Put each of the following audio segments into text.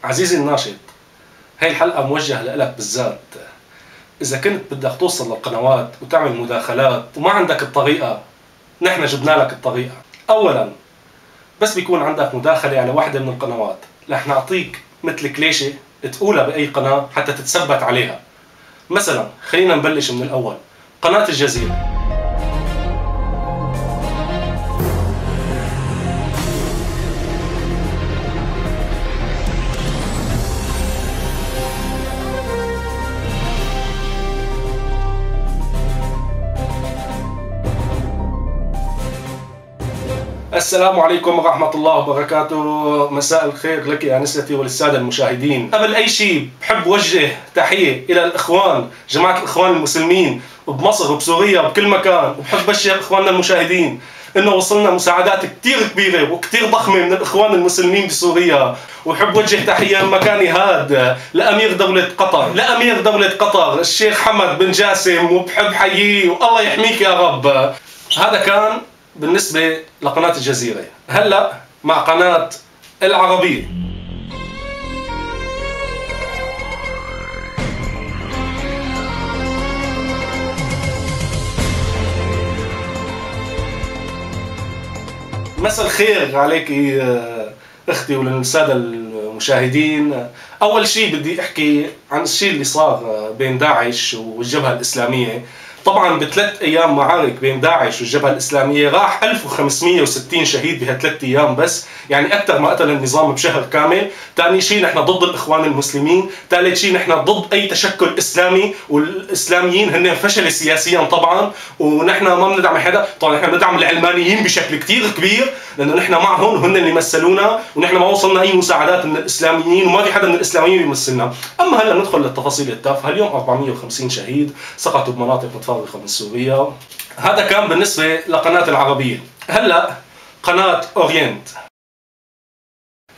عزيزي الناشط، هاي الحلقة موجهة لك بالذات. إذا كنت بدك توصل للقنوات وتعمل مداخلات وما عندك الطريقة، نحن جبنا لك الطريقة. أولاً بس بيكون عندك مداخلة على واحدة من القنوات، رح نعطيك مثل كليشة تقولها بأي قناة حتى تتثبت عليها. مثلاً خلينا نبلش من الأول، قناة الجزيرة. السلام عليكم ورحمة الله وبركاته، مساء الخير لك يا أنستي وللسادة المشاهدين. قبل أي شيء بحب وجه تحية إلى الإخوان، جماعة الإخوان المسلمين بمصر وبسوريا وبكل مكان، وبحب بشر إخواننا المشاهدين إنه وصلنا مساعدات كتير كبيرة وكتير ضخمة من الإخوان المسلمين بسوريا. وبحب وجه تحية من مكاني هاد لأمير دولة قطر الشيخ حمد بن جاسم، وبحب حييه والله يحميك يا رب. هذا كان بالنسبة لقناة الجزيرة. هلأ مع قناة العربية. مساء الخير عليك اختي وللسادة المشاهدين. اول شيء بدي احكي عن الشيء اللي صار بين داعش والجبهة الإسلامية. طبعا بثلاث ايام معارك بين داعش والجبهة الإسلامية راح 1560 شهيد بهالثلاث ايام بس، يعني اكثر ما قتل النظام بشهر كامل. ثاني شيء نحن ضد الاخوان المسلمين، ثالث شيء نحن ضد اي تشكل اسلامي، والاسلاميين هن فشل سياسيا طبعا، ونحن ما بندعم حدا. طبعا نحن بندعم العلمانيين بشكل كثير كبير لانه نحن معهم وهن اللي مثلونا، ونحن ما وصلنا اي مساعدات من الاسلاميين وما في حدا من الاسلاميين بيمثلنا. اما هلا ندخل للتفاصيل التافهه. اليوم 450 شهيد سقطوا بمناطق متفرقه من سوريا. هذا كان بالنسبه لقناه العربيه. هلا قناه اورينت.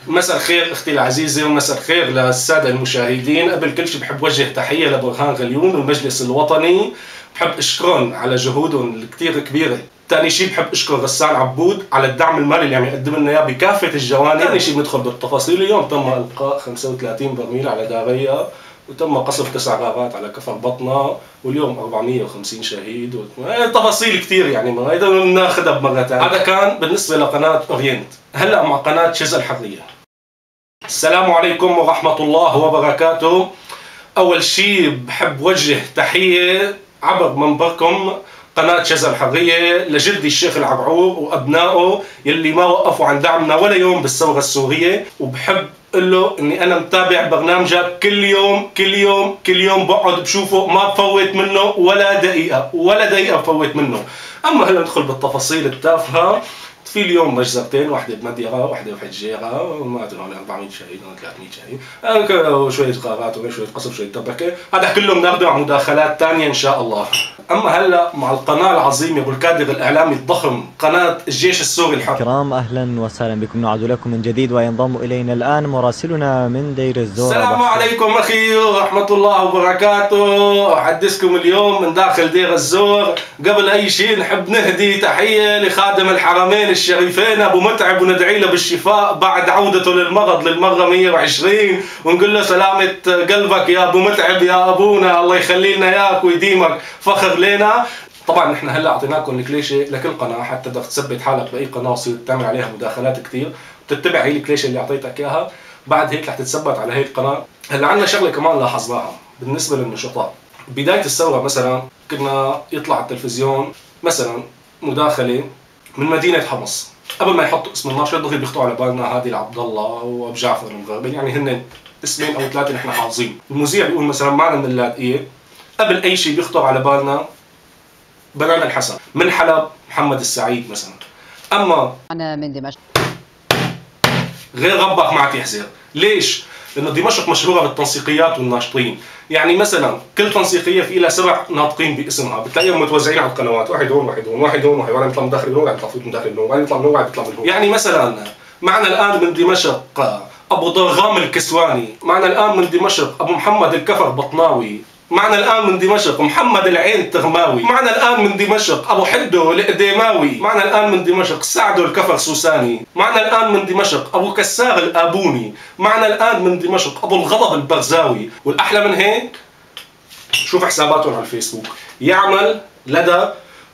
مساء الخير اختي العزيزه ومساء الخير للساده المشاهدين. قبل كل شيء بحب وجه تحيه لبرهان غليون والمجلس الوطني، بحب اشكرهم على جهودهم الكثير كبيره. ثاني شيء بحب اشكر غسان عبود على الدعم المالي اللي عم يقدم لنا اياه بكافه الجوانب. ثاني شيء بندخل بالتفاصيل. اليوم تم القاء 35 برميل على داريا، وتم قصف 9 غارات على كفر بطنة، واليوم 450 شهيد. تفاصيل كثير يعني ما هيدا بناخذها بمرة ثانية. هذا كان بالنسبة لقناة اورينت. هلا مع قناة شذا الحرية. السلام عليكم ورحمة الله وبركاته. أول شيء بحب وجه تحية عبر منبركم قناة شذا الحرية لجدي الشيخ العرعور وأبنائه يلي ما وقفوا عن دعمنا ولا يوم بالثورة السورية. وبحب قل له اني انا متابع برنامجك كل يوم بقعد بشوفه، ما بفوت منه ولا دقيقة بفوت منه. اما هلا ندخل بالتفاصيل التافهة. في اليوم مجزرتين، واحدة بمديرة واحدة بحجيرة، وما ادري 400 شهيد و 300 شهيد، وشوية غارات وشوية قصف شوية تبكة. هذا كله بناخذه على مداخلات ثانية ان شاء الله. اما هلا مع القناة العظيمة والكادر الاعلامي الضخم قناة الجيش السوري الحر. كرام اهلا وسهلا بكم، نعود لكم من جديد وينضم الينا الان مراسلنا من دير الزور. السلام عليكم اخي ورحمة الله وبركاته. احدثكم اليوم من داخل دير الزور. قبل اي شيء نحب نهدي تحية لخادم الحرمين الشريفين ابو متعب، وندعي له بالشفاء بعد عودته للمرض للمرة 120، ونقول له سلامة قلبك يا ابو متعب يا ابونا، الله يخلي لنا اياك ويديمك فخر لنا. طبعا نحن هلا اعطيناكم الكليشه لكل قناه حتى بدك تثبت حالك باي قناه وتصير تعمل عليها مداخلات كثير، وتتبع هي الكليشه اللي اعطيتك اياها. بعد هيك رح تتثبت على هي القناه. هلا عندنا شغله كمان لاحظناها بالنسبه للنشطاء. بدايه الثوره مثلا كنا يطلع على التلفزيون مثلا مداخله من مدينه حمص، قبل ما يحطوا اسم الناشط دغري بيخطروا على بالنا هادي العبد الله وابو جعفر المغربي، يعني هن اسمين او ثلاثه نحن حافظين. المذيع بيقول مثلا معنا من اللاذقيه، قبل اي شيء بيخطر على بالنا بنان الحسن، من حلب محمد السعيد مثلا. اما انا من دمشق، غير ربك ما عاد يحزر. ليش؟ لانه دمشق مشهوره بالتنسيقيات والناشطين. يعني مثلا كل تنسيقيه في لها 7 ناطقين باسمها، بتلاقيهم متوزعين على القنوات، واحد هون واحد هون واحد هون، واحد يطلع من داخل هون، واحد يطلع من داخل هون، واحد يطلع من هون، واحد يطلع من هون. يعني مثلا معنا الان من دمشق ابو ضرغام الكسواني، معنا الان من دمشق ابو محمد الكفر بطناوي، معنا الآن من دمشق محمد العين التغماوي. معنا الآن من دمشق أبو حدو القديماوي. معنا الآن من دمشق سعدو الكفر سوساني. معنا الآن من دمشق أبو كسار الآبوني. معنا الآن من دمشق أبو الغضب البرزاوي. والأحلى من هيك شوف حساباتهم على الفيسبوك، يعمل لدى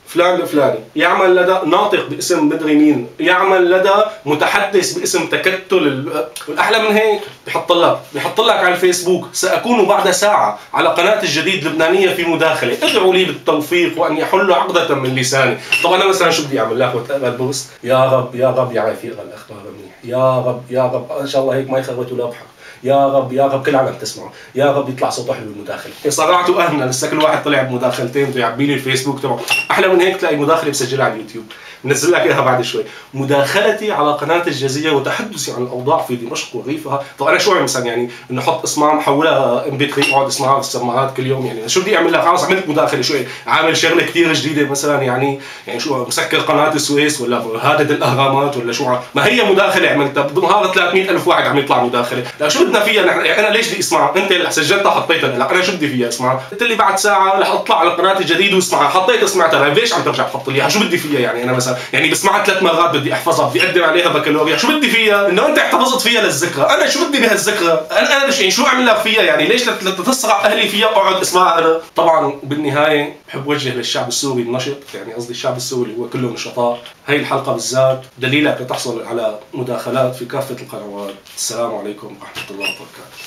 فلان الفلاني، يعمل لدى ناطق باسم مدري مين، يعمل لدى متحدث باسم تكتل والاحلى من هيك بحط لك على الفيسبوك: ساكون بعد ساعه على قناه الجديد اللبنانيه في مداخله، ادعوا لي بالتوفيق وان يحل عقده من لساني. طب انا مثلا شو بدي اعمل لك وتقرا البوست؟ يا رب يا رب يعرف يقرا الاخبار منيح، يا رب يا رب ان شاء الله هيك ما يخربط ولا بحق، يا رب يا رب كل عالم تسمعه، يا رب يطلع صوته حلو بالمداخله. صرعتوا اهلنا لسه كل واحد طلع بمداخلتين بده يعبي لي الفيسبوك تبعه. احلى من هيك تلاقي مداخله بسجلها على اليوتيوب، بنزل لك اياها بعد شوي. مداخلتي على قناه الجزيره وتحدثي عن الاوضاع في دمشق وريفها. طب انا شو مثلا يعني انه احط اسمها محولها ام بي 3 اقعد اسمعها بالسماعات كل يوم؟ يعني شو بدي اعمل لها؟ خلص عملت مداخله، شو عامل شغله كثير جديده مثلا يعني شو مسكر قناه السويس ولا هادد الاهرامات ولا شو؟ ما هي مداخله عملتها بنهار 300,000 واحد عم يطلع مداخله. لا شو بدنا فيها نحن؟ يعني انا ليش بدي اسمعها؟ انت اللي سجلتها حطيتها، لا انا شو بدي فيها اسمعها؟ قلت لي بعد ساعه رح اطلع على قناه الجديد واسمعها، حطيت سمعتها، ليش عم ترجع تحط لي اياها؟ شو بدي فيها يعني؟ انا مثلا يعني بسمعها 3 مرات بدي احفظها، بدي اقدم عليها بكالوريا، شو بدي فيها؟ انه انت احتفظت فيها للذكرى، انا شو بدي بهالذكرى؟ انا يعني شو اعمل لك فيها يعني؟ ليش لتصرع اهلي فيها اقعد اسمعها انا؟ طبعا بالنهايه بحب وجه للشعب السوري النشط، يعني قصدي الشعب السوري اللي هو كله نشطاء. هي الحلقه بالذات دليلك لتحصل على مداخلات في كافه القنوات. السلام عليكم ورحمه الله وبركاته.